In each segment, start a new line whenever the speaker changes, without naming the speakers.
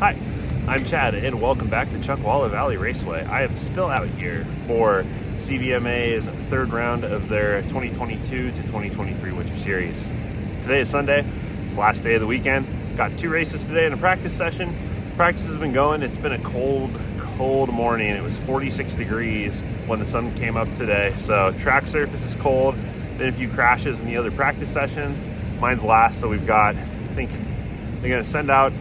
Hi, I'm Chad, and welcome back to Chuckwalla Valley Raceway. I am still out here for CVMA's third round of their 2022 to 2023 Winter Series. Today is Sunday. It's the last day of the weekend. Got 2 races today and a practice session. Practice has been going. It's been a cold morning. It was 46 degrees when the sun came up today. So track surface is cold. Then a few crashes in the other practice sessions. Mine's last, so we've got, I think they're going to send out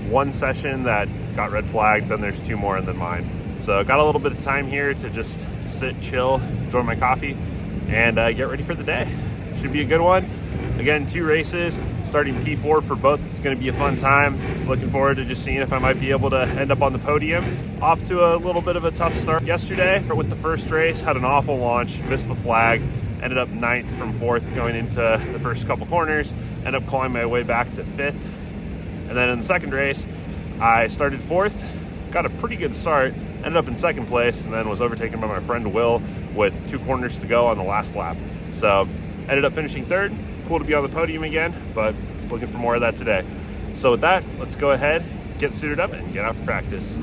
one session that got red flagged, then there's 2 more, and then mine. So got a little bit of time here to just sit, chill, enjoy my coffee, and get ready for the day. Should be a good one. Again, 2 races, starting P4 for both. It's going to be a fun time. Looking forward to just seeing if I might be able to end up on the podium. Off to a little bit of a tough start yesterday with the first race. Had an awful launch, missed the flag, ended up 9th from 4th going into the first couple corners, ended up clawing my way back to 5th. And then in the second race, I started 4th, got a pretty good start, ended up in 2nd place, and then was overtaken by my friend Will with 2 corners to go on the last lap. So ended up finishing 3rd. Cool to be on the podium again, but looking for more of that today. So with that, let's go ahead, get suited up, and get out for practice.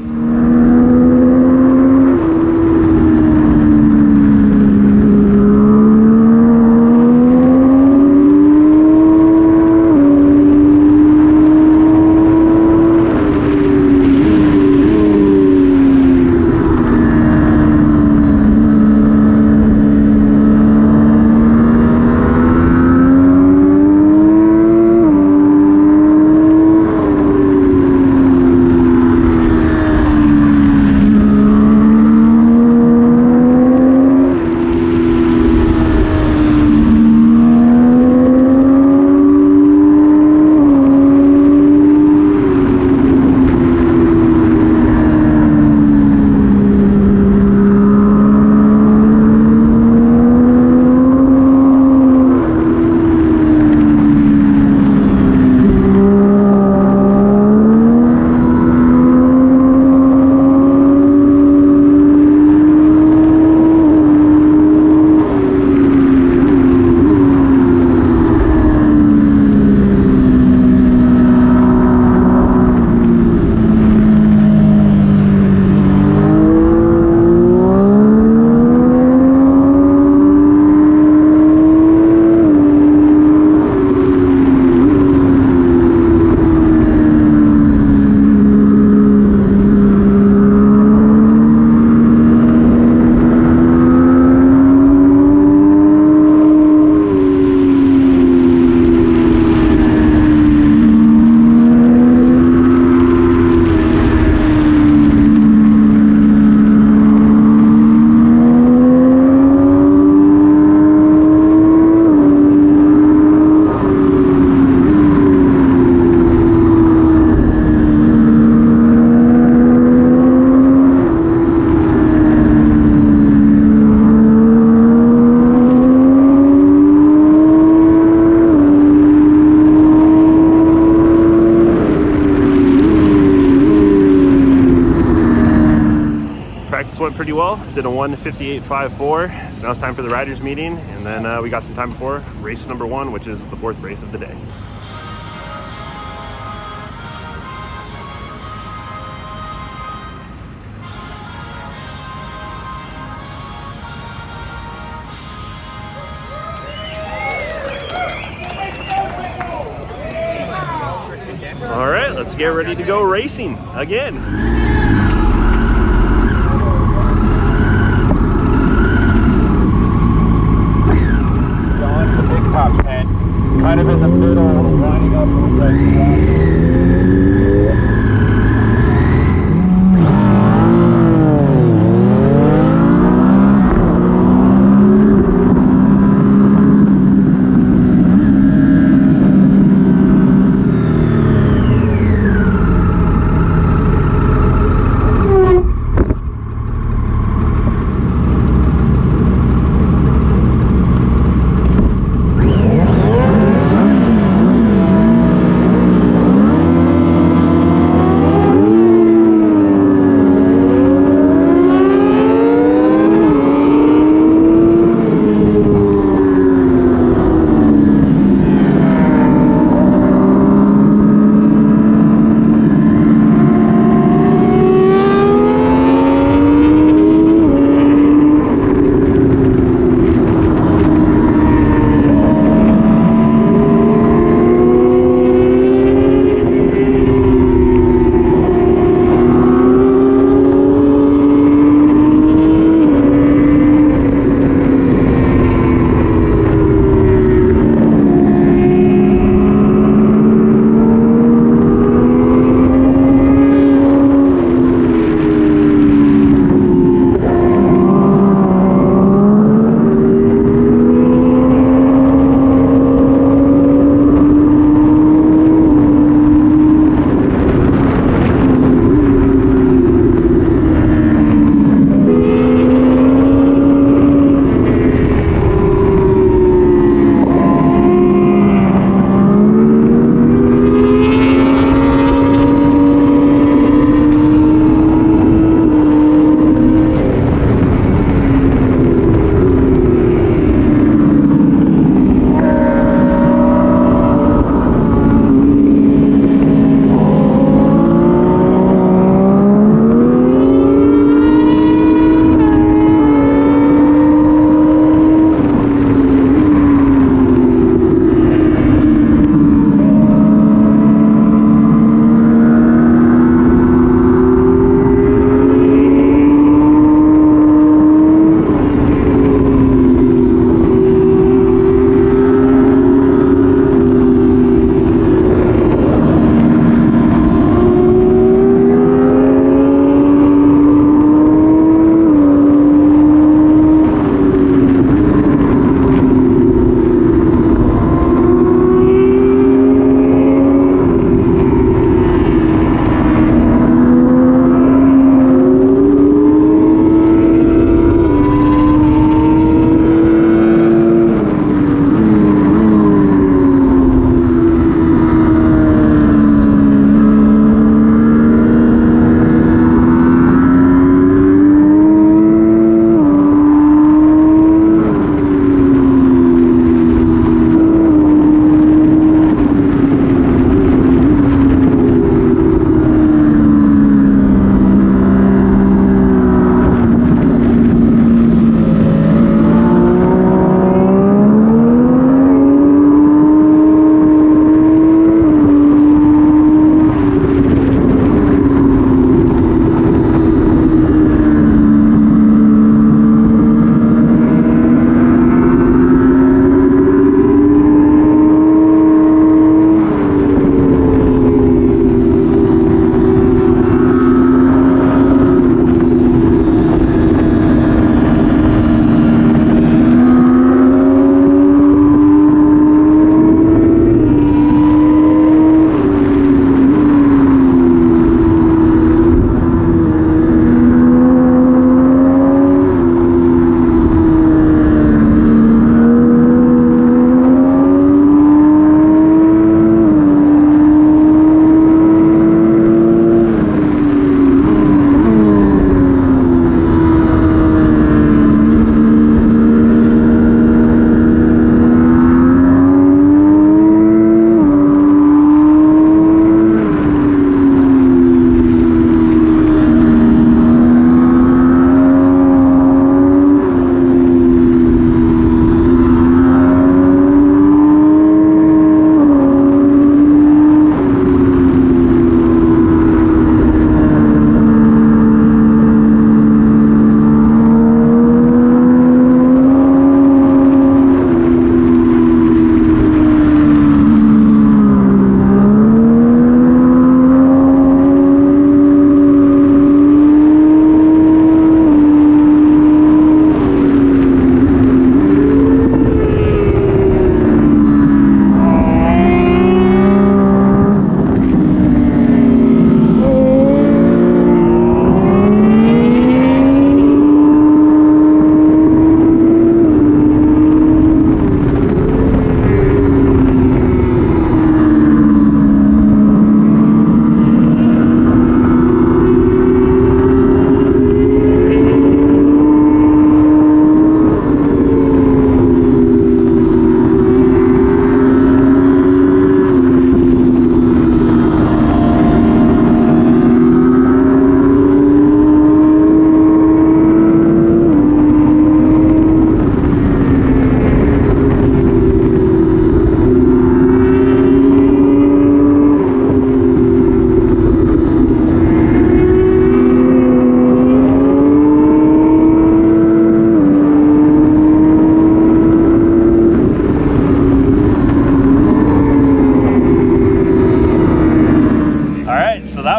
Went pretty well. Did a 1:58.54. So now it's time for the riders meeting, and then we got some time before race number 1, which is the 4th race of the day. All right, let's get ready to go racing again.
Top 10, kind of in the middle, lining up with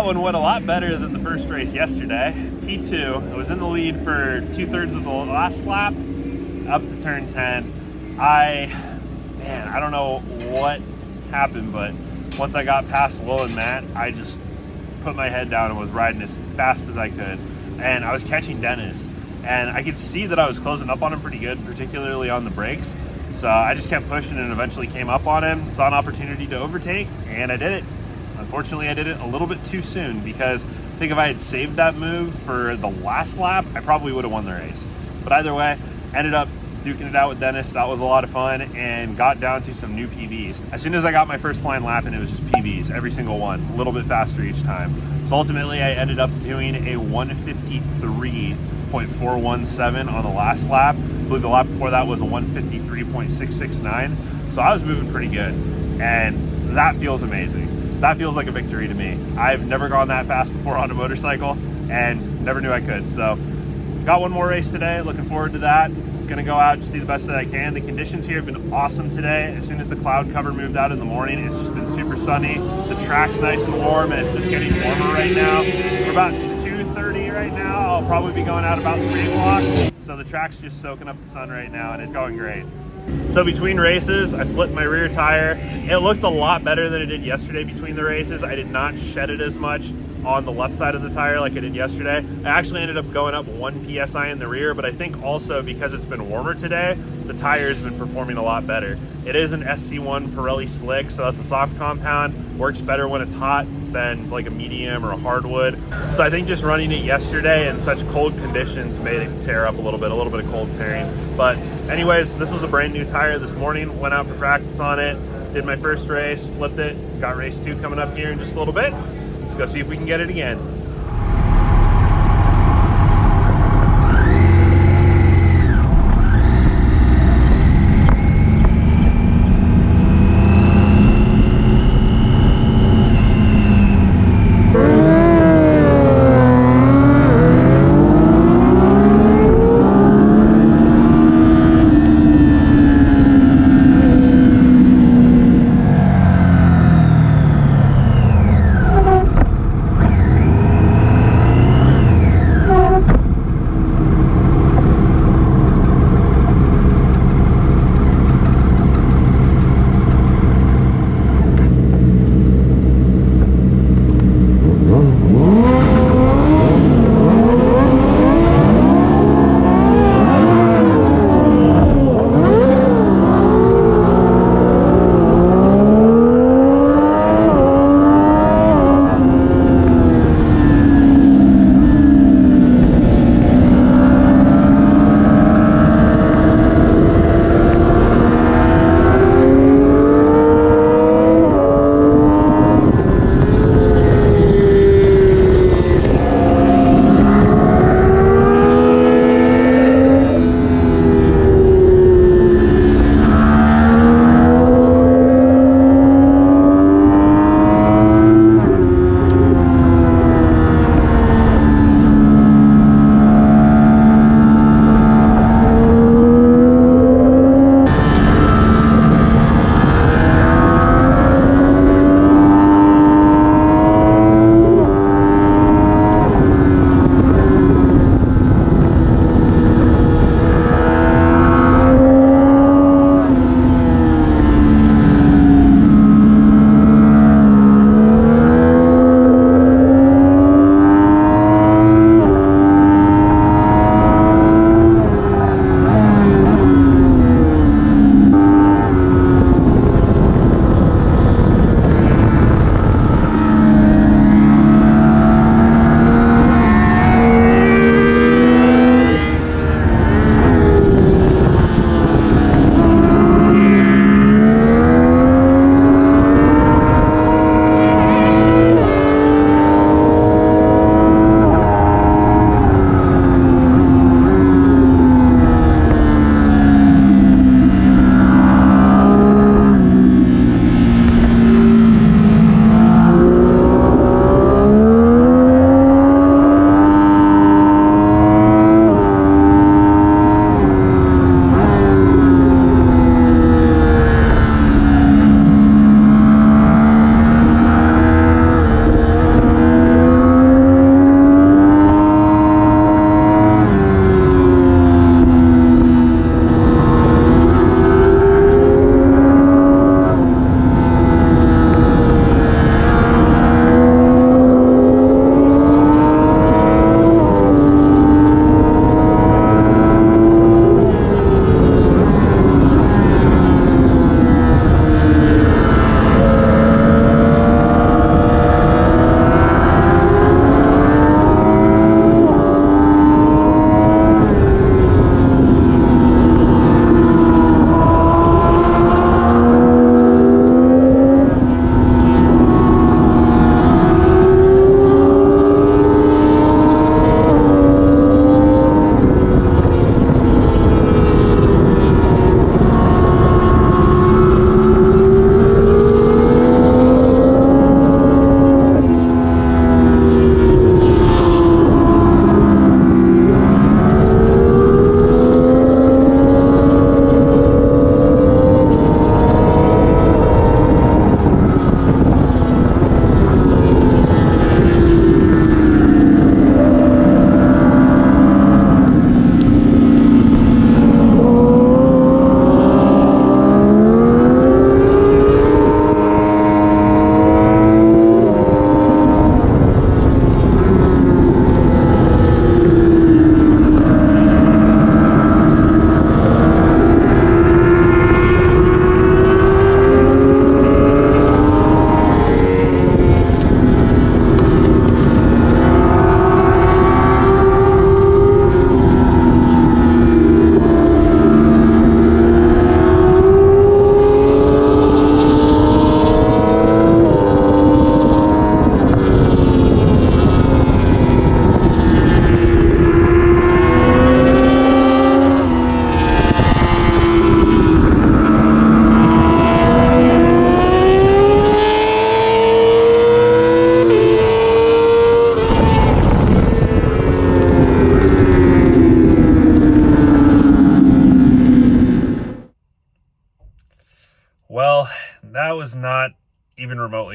that one went a lot better than the first race yesterday. P2, I was in the lead for 2/3 of the last lap, up to turn 10. I don't know what happened, but once I got past Will and Matt, I just put my head down and was riding as fast as I could. And I was catching Dennis, and I could see that I was closing up on him pretty good, particularly on the brakes. So I just kept pushing and eventually came up on him, saw an opportunity to overtake, and I did it. Unfortunately, I did it a little bit too soon, because I think if I had saved that move for the last lap, I probably would have won the race. But either way, ended up duking it out with Dennis. That was a lot of fun, and got down to some new PBs. As soon as I got my first flying lap, and it was just PBs, every single one, a little bit faster each time. So ultimately, I ended up doing a 153.417 on the last lap. I believe the lap before that was a 153.669. So I was moving pretty good, and that feels amazing. That feels like a victory to me. I've never gone that fast before on a motorcycle, and never knew I could. So got one more race today, looking forward to that. Gonna go out, just do the best that I can. The conditions here have been awesome today. As soon as the cloud cover moved out in the morning, it's just been super sunny. The track's nice and warm, and it's just getting warmer right now. We're about 2:30 right now. I'll probably be going out about 3 o'clock. So the track's just soaking up the sun right now, and it's going great. So between races, I flipped my rear tire. It looked a lot better than it did yesterday between the races. I did not shed it as much on the left side of the tire like I did yesterday. I actually ended up going up 1 PSI in the rear, but I think also because it's been warmer today, the tire's been performing a lot better. It is an SC1 Pirelli slick, so that's a soft compound. Works better when it's hot than like a medium or a hardwood. So I think just running it yesterday in such cold conditions made it tear up a little bit of cold tearing. But anyways, this was a brand new tire this morning. Went out for practice on it, did my first race, flipped it, got race 2 coming up here in just a little bit. Let's go see if we can get it again.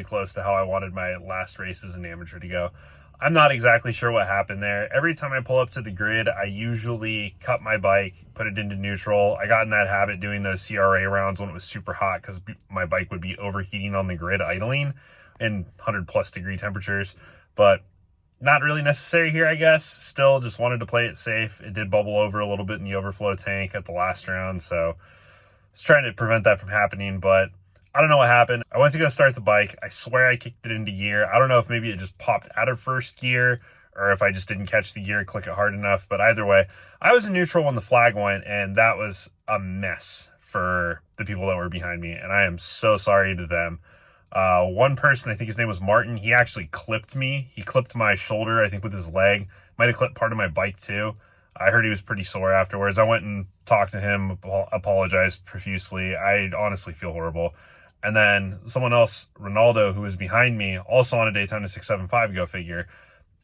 remotely close to how I wanted my last race as an amateur to go. I'm not exactly sure what happened there. Every time I pull up to the grid, I usually cut my bike, put it into neutral. I got in that habit doing those CRA rounds when it was super hot because my bike would be overheating on the grid idling in 100+ degree temperatures, but not really necessary here, I guess. Still just wanted to play it safe. It did bubble over a little bit in the overflow tank at the last round, so I was trying to prevent that from happening, but I don't know what happened. I went to go start the bike. I swear I kicked it into gear. I don't know if maybe it just popped out of first gear or if I just didn't catch the gear, click it hard enough. But either way, I was in neutral when the flag went, and that was a mess for the people that were behind me. And I am so sorry to them. One person, I think his name was Martin, he actually clipped me. He clipped my shoulder, I think with his leg. Might have clipped part of my bike too. I heard he was pretty sore afterwards. I went and talked to him, apologized profusely. I honestly feel horrible. And then someone else, Ronaldo, who was behind me, also on a Daytona 675, go figure,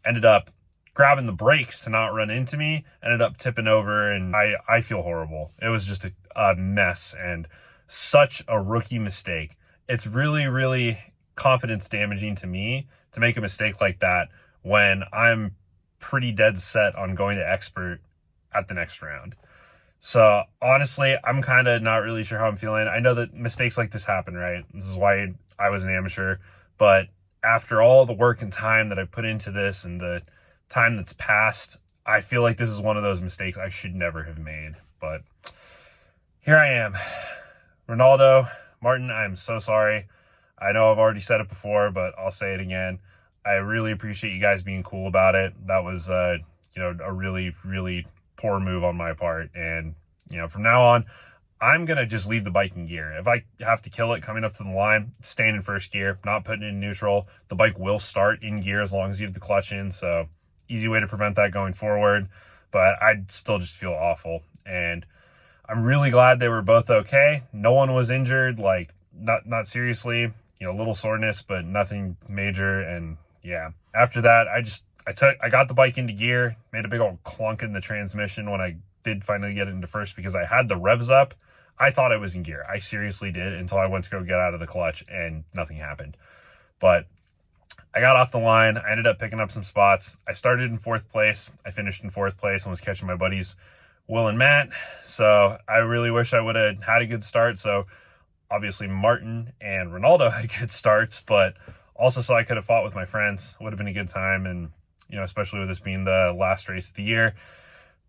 ended up grabbing the brakes to not run into me, ended up tipping over, and I feel horrible. It was just a mess and such a rookie mistake. It's really, really confidence damaging to me to make a mistake like that when I'm pretty dead set on going to expert at the next round. So honestly, I'm kind of not really sure how I'm feeling. I know that mistakes like this happen, right? This is why I was an amateur. But after all the work and time that I put into this and the time that's passed, I feel like this is one of those mistakes I should never have made. But here I am. Ronaldo, Martin, I'm so sorry. I know I've already said it before, but I'll say it again. I really appreciate you guys being cool about it. That was, a really, really poor move on my part. And, from now on, I'm going to just leave the bike in gear. If I have to kill it coming up to the line, staying in first gear, not putting it in neutral. The bike will start in gear as long as you have the clutch in. So easy way to prevent that going forward. But I'd still just feel awful. And I'm really glad they were both okay. No one was injured, like not seriously, a little soreness, but nothing major. And yeah, after that, I got the bike into gear, made a big old clunk in the transmission when I did finally get it into first because I had the revs up. I thought I was in gear. I seriously did until I went to go get out of the clutch and nothing happened. But I got off the line. I ended up picking up some spots. I started in 4th place. I finished in 4th place and was catching my buddies Will and Matt. So I really wish I would have had a good start. So obviously Martin and Ronaldo had good starts, but also so I could have fought with my friends. Would have been a good time. And, especially with this being the last race of the year.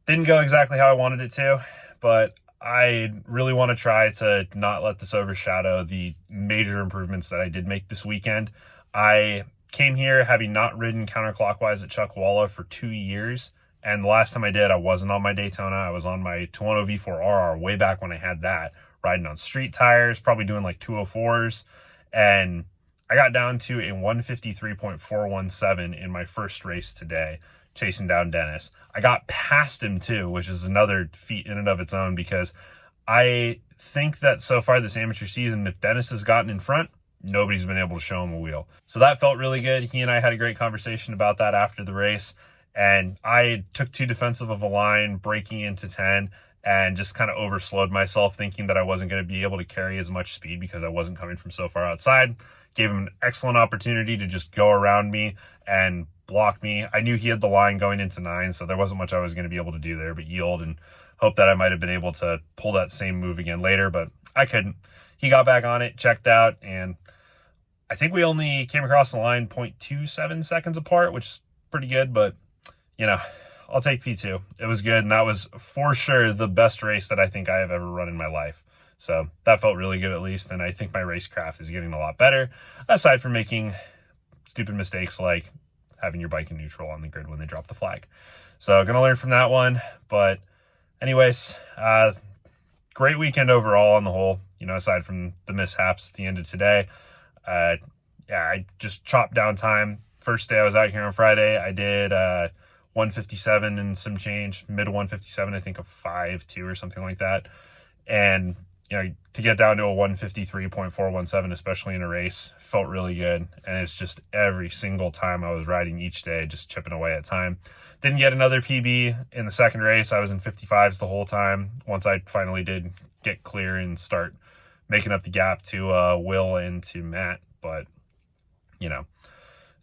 Didn't go exactly how I wanted it to, but I really want to try to not let this overshadow the major improvements that I did make this weekend. I came here having not ridden counterclockwise at Chuckwalla for 2 years. And the last time I did, I wasn't on my Daytona. I was on my 210 V4RR way back when I had that, riding on street tires, probably doing like 204s. And I got down to a 153.417 in my first race today, chasing down Dennis. I got past him too, which is another feat in and of its own, because I think that so far this amateur season, if Dennis has gotten in front, nobody's been able to show him a wheel. So that felt really good. He and I had a great conversation about that after the race. And I took too defensive of a line, breaking into 10, and just kind of overslowed myself, thinking that I wasn't going to be able to carry as much speed because I wasn't coming from so far outside. Gave him an excellent opportunity to just go around me and block me. I knew he had the line going into 9, so there wasn't much I was going to be able to do there but yield and hope that I might have been able to pull that same move again later, but I couldn't. He got back on it, checked out, and I think we only came across the line 0.27 seconds apart, which is pretty good, but, I'll take P2. It was good, and that was for sure the best race that I think I have ever run in my life. So that felt really good at least, and I think my racecraft is getting a lot better, aside from making stupid mistakes like having your bike in neutral on the grid when they drop the flag. So gonna learn from that one, but anyways, great weekend overall on the whole, aside from the mishaps at the end of today. I just chopped down time. First day I was out here on Friday, I did 157 and some change, mid 157, I think a 5.2 or something like that. And to get down to a 153.417, especially in a race, felt really good. And it's just every single time I was riding each day, just chipping away at time. Didn't get another PB in the second race. I was in 55s the whole time. Once I finally did get clear and start making up the gap to Will and to Matt. But you know,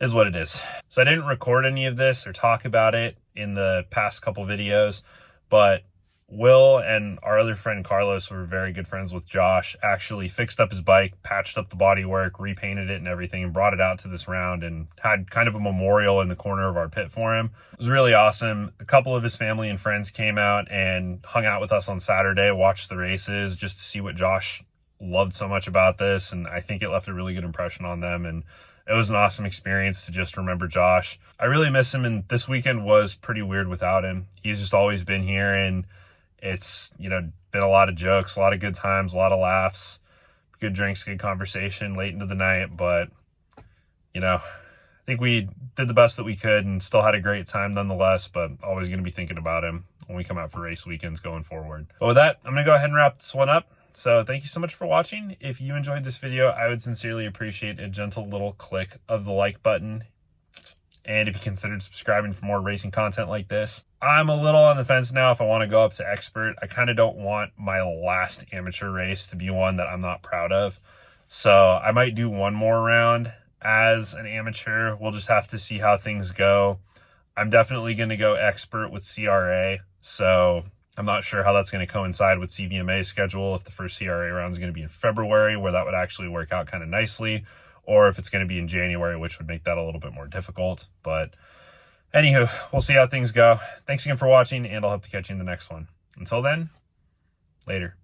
is what it is. So I didn't record any of this or talk about it in the past couple videos, but Will and our other friend Carlos, who were very good friends with Josh, actually fixed up his bike, patched up the bodywork, repainted it and everything, and brought it out to this round and had kind of a memorial in the corner of our pit for him. It was really awesome. A couple of his family and friends came out and hung out with us on Saturday, watched the races just to see what Josh loved so much about this, and I think it left a really good impression on them, and it was an awesome experience to just remember Josh. I really miss him, and this weekend was pretty weird without him. He's just always been here, and it's, you know, been a lot of jokes, a lot of good times, a lot of laughs, good drinks, good conversation late into the night. But, you know, I think we did the best that we could and still had a great time nonetheless, but always going to be thinking about him when we come out for race weekends going forward. But with that, I'm going to go ahead and wrap this one up. So thank you so much for watching. If you enjoyed this video, I would sincerely appreciate a gentle little click of the like button. And if you considered subscribing for more racing content like this. I'm a little on the fence now if I want to go up to expert. I kind of don't want my last amateur race to be one that I'm not proud of. So I might do one more round as an amateur. We'll just have to see how things go. I'm definitely going to go expert with CRA. So I'm not sure how that's going to coincide with CVMA's schedule, if the first CRA round is going to be in February, where that would actually work out kind of nicely, or if it's going to be in January, which would make that a little bit more difficult. But anywho, we'll see how things go. Thanks again for watching, and I'll hope to catch you in the next one. Until then, later.